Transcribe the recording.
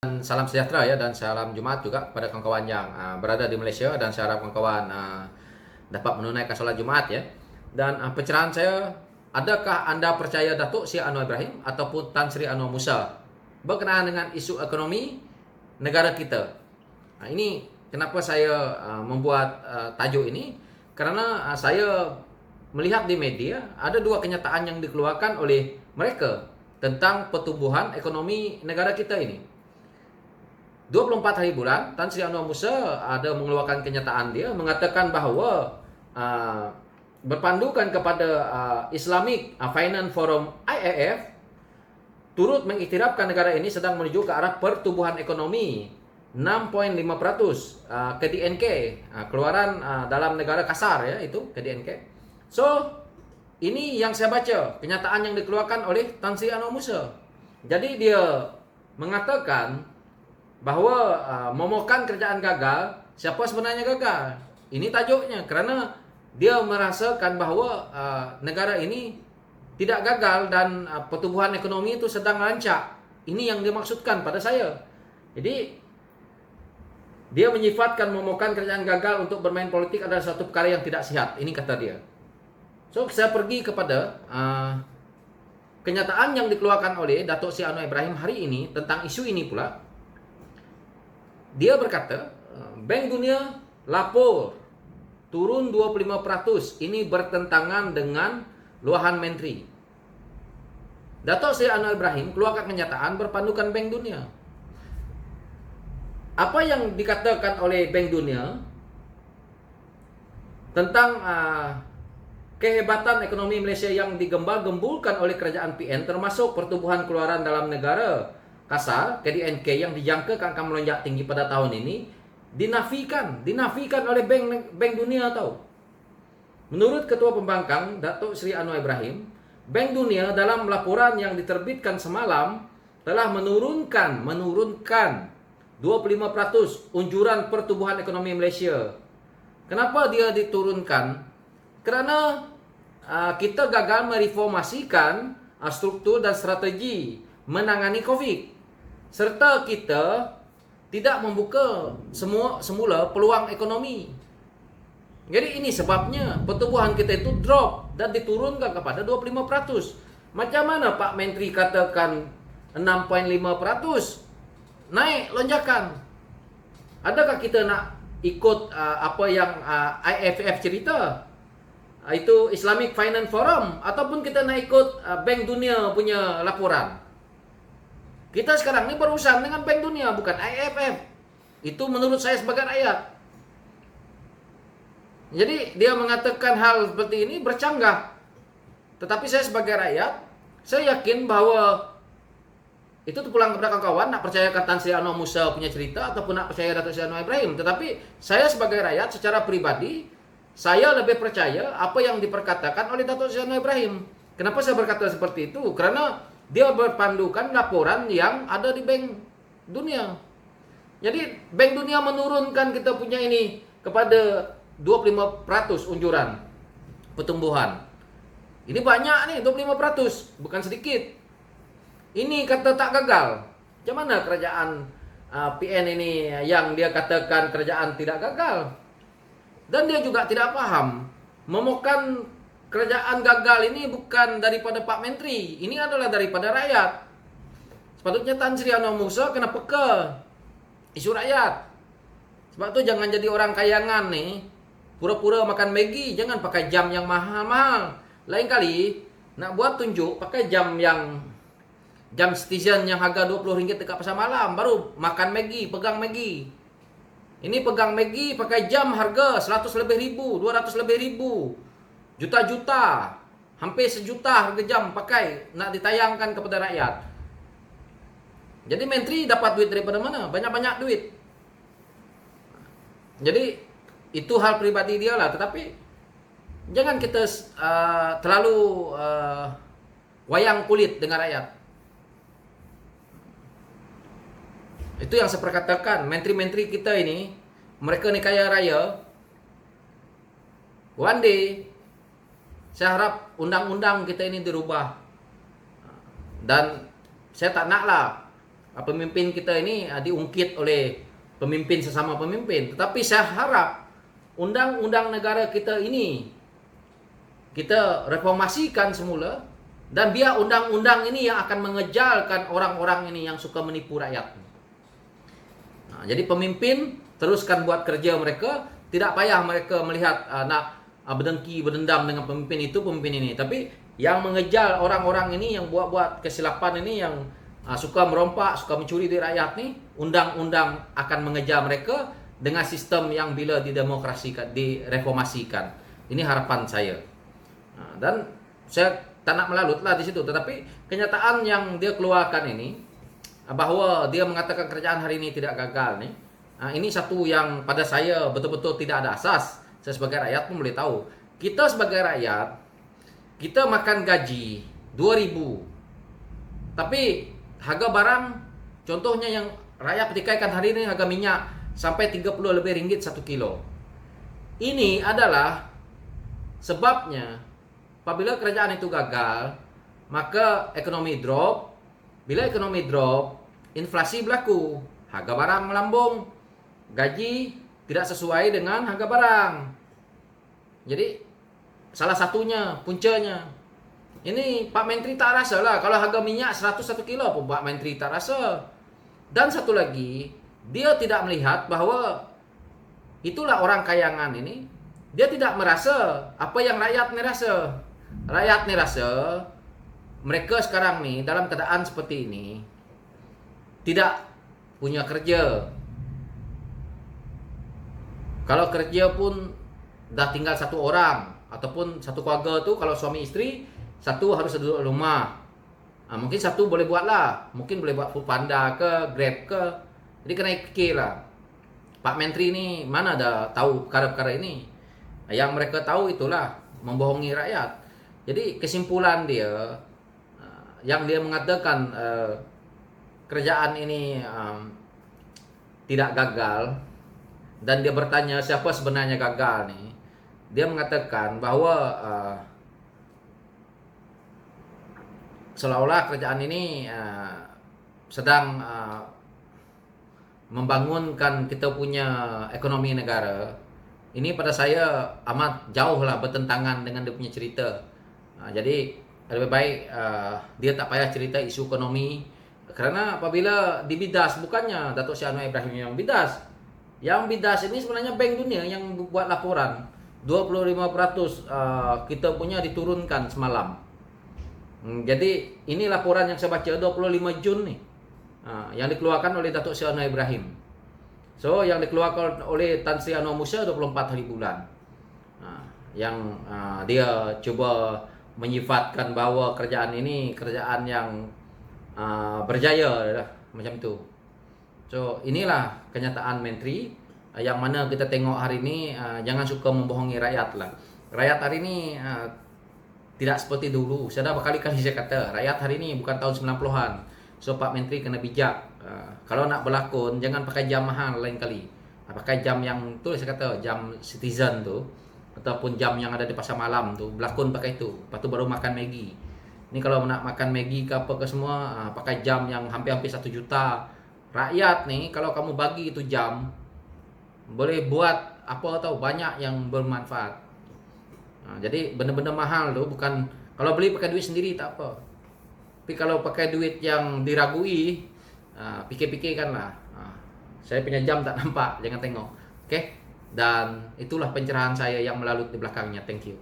Dan salam sejahtera ya, dan salam Jumaat juga kepada kawan-kawan yang berada di Malaysia, dan saya harap kawan-kawan dapat menunaikan solat Jumaat ya. Dan pencerahan saya, adakah anda percaya Datuk Seri Anwar Ibrahim ataupun Tan Sri Anwar Musa berkenaan dengan isu ekonomi negara kita? Ini kenapa saya membuat tajuk ini, kerana saya melihat di media ada dua kenyataan yang dikeluarkan oleh mereka tentang pertumbuhan ekonomi negara kita ini. 24 hari bulan, Tan Sri Anwar Musa ada mengeluarkan kenyataan dia, mengatakan bahawa berpandukan kepada Islamic Finance Forum IFF, turut mengiktirafkan negara ini sedang menuju ke arah pertumbuhan ekonomi 6.5% KDNK, keluaran dalam negara kasar ya, itu KDNK. So, ini yang saya baca, kenyataan yang dikeluarkan oleh Tan Sri Anwar Musa. Jadi dia mengatakan bahawa memohkan kerajaan gagal, siapa sebenarnya gagal? Ini tajuknya, kerana dia merasakan bahawa negara ini tidak gagal dan pertumbuhan ekonomi itu sedang rancak. Ini yang dimaksudkan pada saya. Jadi dia menyifatkan memohkan kerajaan gagal untuk bermain politik adalah satu perkara yang tidak sihat. Ini kata dia. So saya pergi kepada kenyataan yang dikeluarkan oleh Datuk Seri Anwar Ibrahim hari ini tentang isu ini pula. Dia berkata, Bank Dunia lapor turun 25%. Ini bertentangan dengan luahan menteri. Datuk Seri Anwar Ibrahim keluarkan kenyataan berpandukan Bank Dunia. Apa yang dikatakan oleh Bank Dunia tentang kehebatan ekonomi Malaysia yang digembar-gembulkan oleh kerajaan PN, termasuk pertumbuhan keluaran dalam negara kasar KDNK yang dijangka akan melonjak tinggi pada tahun ini, dinafikan oleh Bank Dunia tahu. Menurut Ketua Pembangkang Datuk Seri Anwar Ibrahim, Bank Dunia dalam laporan yang diterbitkan semalam telah menurunkan 25% unjuran pertumbuhan ekonomi Malaysia. Kenapa dia diturunkan? Kerana kita gagal mereformasikan struktur dan strategi menangani COVID, serta kita tidak membuka semula peluang ekonomi. Jadi ini sebabnya pertumbuhan kita itu drop dan diturunkan kepada 25%. Macam mana Pak Menteri katakan 6.5% naik lonjakan? Adakah kita nak ikut apa yang IFF cerita? Itu Islamic Finance Forum, ataupun kita nak ikut Bank Dunia punya laporan? Kita sekarang ni berurusan dengan Bank Dunia, bukan IFF. Itu menurut saya sebagai rakyat. Jadi dia mengatakan hal seperti ini bercanggah. Tetapi saya sebagai rakyat, saya yakin bahawa itu terpulang kepada kawan-kawan nak percayakan Tan Sri Anwar Musa punya cerita ataupun nak percaya Datuk Seri Anwar Ibrahim. Tetapi saya sebagai rakyat secara pribadi, saya lebih percaya apa yang diperkatakan oleh Datuk Seri Anwar Ibrahim. Kenapa saya berkata seperti itu? Kerana dia berpandukan laporan yang ada di Bank Dunia. Jadi Bank Dunia menurunkan kita punya ini kepada 25% unjuran pertumbuhan. Ini banyak nih, 25%, bukan sedikit. Ini kata tak gagal. Macam mana kerajaan PN ini yang dia katakan kerajaan tidak gagal? Dan dia juga tidak faham, memohkan kerajaan gagal ini bukan daripada Pak Menteri. Ini adalah daripada rakyat. Sepatutnya Tan Sri Anwar Musa kena peka isu rakyat. Sebab tu jangan jadi orang kayangan nih, pura-pura makan Maggi. Jangan pakai jam yang mahal-mahal. Lain kali nak buat tunjuk, pakai jam Citizen yang harga RM20 dekat pasar malam, baru makan Maggi, pegang Maggi. Ini pegang Maggi pakai jam harga 100 lebih ribu, 200 lebih ribu. Juta-juta, hampir sejuta harga jam pakai, nak ditayangkan kepada rakyat. Jadi menteri dapat duit daripada mana? Banyak-banyak duit. Jadi itu hal pribadi dia lah. Tetapi jangan kita terlalu wayang kulit dengan rakyat. Itu yang saya perkatakan. Menteri-menteri kita ini, mereka ni kaya raya. One day saya harap undang-undang kita ini dirubah. Dan saya tak naklah pemimpin kita ini diungkit oleh pemimpin sesama pemimpin. Tetapi saya harap undang-undang negara kita ini kita reformasikan semula, dan biar undang-undang ini yang akan mengejalkan orang-orang ini yang suka menipu rakyat. Jadi pemimpin teruskan buat kerja mereka, tidak payah mereka melihat nak berdengki, berdendam dengan pemimpin itu, pemimpin ini. Tapi yang mengejal orang-orang ini yang buat-buat kesilapan ini, yang suka merompak, suka mencuri duit rakyat ni, undang-undang akan mengejar mereka dengan sistem yang bila didemokrasikan, direformasikan. Ini harapan saya. Dan saya tak nak melalutlah di situ, tetapi kenyataan yang dia keluarkan ini, bahawa dia mengatakan kerajaan hari ini tidak gagal nih, ini satu yang pada saya betul-betul tidak ada asas. Saya sebagai rakyat pun boleh tahu. Kita sebagai rakyat, kita makan gaji 2.000, tapi harga barang, contohnya yang rakyat petikaikan hari ini, harga minyak sampai 30 lebih ringgit 1 kilo. Ini adalah sebabnya. Apabila kerajaan itu gagal, maka ekonomi drop. Bila ekonomi drop, inflasi berlaku, harga barang melambung, gaji tidak sesuai dengan harga barang. Jadi salah satunya, puncanya. Ini Pak Menteri tak rasa lah. Kalau harga minyak 101 kilo pun Pak Menteri tak rasa. Dan satu lagi, dia tidak melihat bahawa itulah orang kayangan ini. Dia tidak merasa apa yang rakyat ni rasa. Rakyat ni rasa mereka sekarang ni dalam keadaan seperti ini tidak punya kerja. Kalau kerja pun dah tinggal satu orang, ataupun satu keluarga tu, kalau suami isteri, satu harus duduk rumah. Mungkin satu boleh buat lah, mungkin boleh buat Foodpanda ke, Grab ke. Jadi kena fikir lah, Pak Menteri ni mana dah tahu perkara-perkara ini. Yang mereka tahu itulah membohongi rakyat. Jadi kesimpulan dia, yang dia mengatakan kerajaan ini tidak gagal, dan dia bertanya siapa sebenarnya gagal nih. Dia mengatakan bahawa seolah-olah kerajaan ini sedang membangunkan kita punya ekonomi negara. Ini pada saya amat jauh lah bertentangan dengan dia punya cerita. Jadi lebih baik dia tak payah cerita isu ekonomi, kerana apabila dibidas, bukannya Datuk Seri Anwar Ibrahim yang bidas. Yang bidas ini sebenarnya Bank Dunia yang buat laporan 25% kita punya diturunkan semalam. Jadi ini laporan yang saya baca 25 Jun ni, yang dikeluarkan oleh Datuk Seri Anwar Ibrahim. So yang dikeluarkan oleh Tan Sri Anwar Musa 24 hari bulan. Yang dia cuba menyifatkan bahawa kerajaan ini kerajaan yang berjaya lah, macam tu. So inilah kenyataan Menteri, yang mana kita tengok hari ini. Jangan suka membohongi rakyat lah. Rakyat hari ini tidak seperti dulu. Saya dah berkali-kali saya kata, rakyat hari ini bukan tahun 90-an. So Pak Menteri kena bijak. Kalau nak berlakon, jangan pakai jam mahal lain kali. Pakai jam yang tu, saya kata jam Citizen tu, ataupun jam yang ada di pasar malam tu. Berlakon pakai tu, lepas tu baru makan Maggi. Ni kalau nak makan Maggi ke apa ke semua, pakai jam yang hampir-hampir 1 juta. Rakyat ni kalau kamu bagi itu jam, boleh buat apa tahu, banyak yang bermanfaat. Jadi benda-benda mahal tu bukan, kalau beli pakai duit sendiri tak apa. Tapi kalau pakai duit yang diragui, fikir-fikirkanlah. Saya punya jam tak nampak, jangan tengok. Okay? Dan itulah pencerahan saya yang melalut di belakangnya. Thank you.